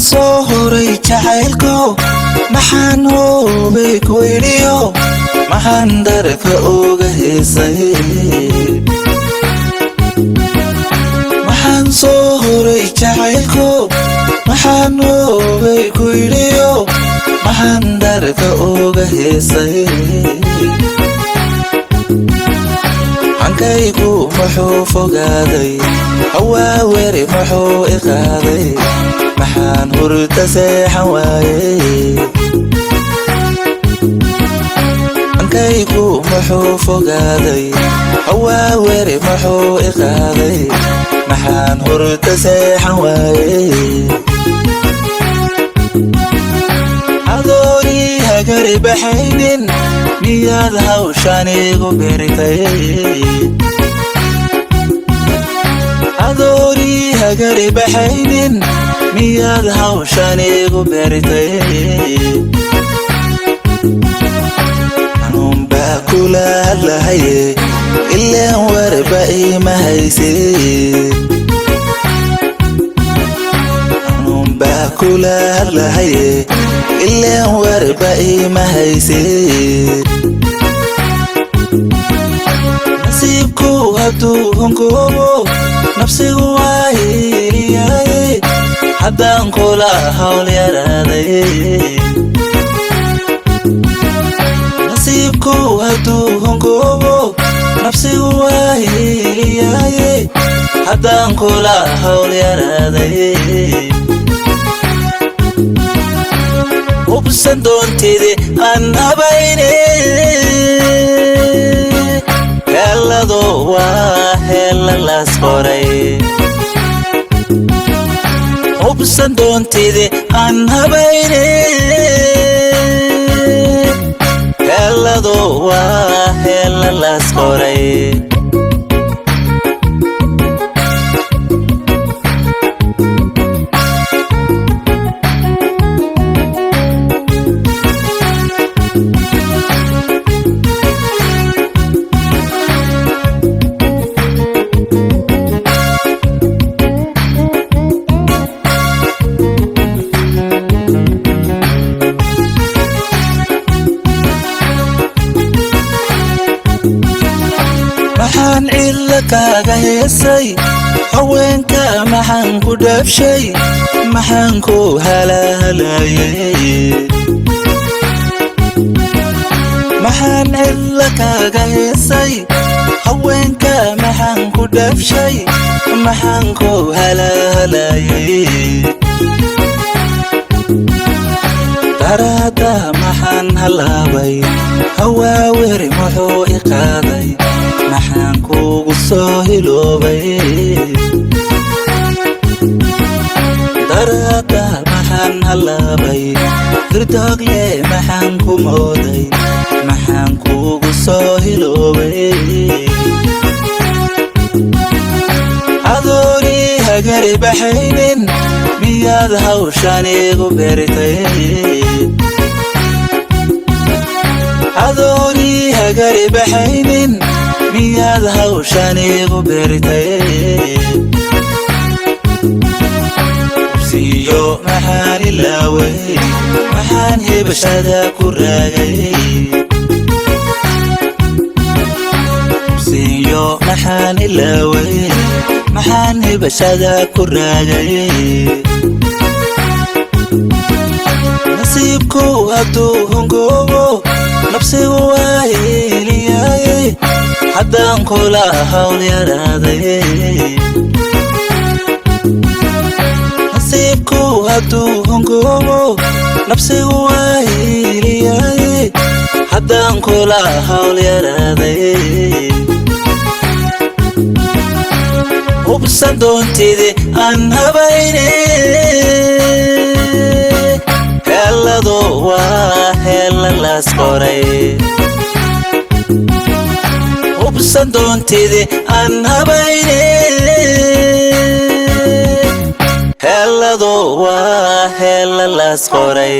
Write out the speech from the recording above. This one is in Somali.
soo horay jacaylko maxaan hoobay ku idhiyo maxaan darka uga heesay maxaan soo horay jacaylko maxaan hoobay ku idhiyo maxaan darka uga heesay hankaygu muxuu fogaaday hawaaweri muxuu iqaaday maxaan hurda seexan waayey hankaygu muxuu fogaaday hawaaweri muxuu iqaaday maxaan hurda seexan waayey adoonii hagari baxaynin miyaad hawshan igu beritay adoonii hagari baxaynin miyaad hawshan igu beritay anuun baa kula hadlahaye ileen warba iima haysid anuun baa kula hadlahaye ileen warba iima haysid nasiibku hadduu hungoobo nafsigu waa hiiliyay haddaan kula hawl yaraaday nasiibku hadduu hungoobo nafsigu waa hiiliyay haddaan kula hawl yaraaday hubsan doontidi aan habayne heellado waa heella laas qoray hubsan doontidi aan habayne heellado waa heella laas qoray maxaan cilla kaaga heesay haweenka maxaan ku dhaabshay maxaan ku halaalayay maxaan cilla kaaga heesay haweenka maxaan ku dhaabshay maxaan ku halaalayay daraada maxaan halaabay hawaaweri muxuu iqaaday maxaan kugu soo hiloobay daraada maxaan halaabay hirdoogle maxaan ku mooday maxaan kugu soo hiloobay adoonii hagari baxaynin miyaad hawshan igu beritay adoonii hagari baxaynin miyaad hawshan igu beritay siiyo maxaan ilaaway maxaan hebashada ku raagay siiyo maxaan ilaaway maxaan hebashada ku raagay nasiibku hadduu hungoobo nafsigu waa hiiliyay haddaan kula hawl yaraaday nasiibku hadduu hungoobo nafsigu waa hiiliyay haddaan kula hawl yaraaday hubsan doontidi aan habayne heellado waa heella laas qoray hubsan doontidi aan habayne heellado waa heella laas qoray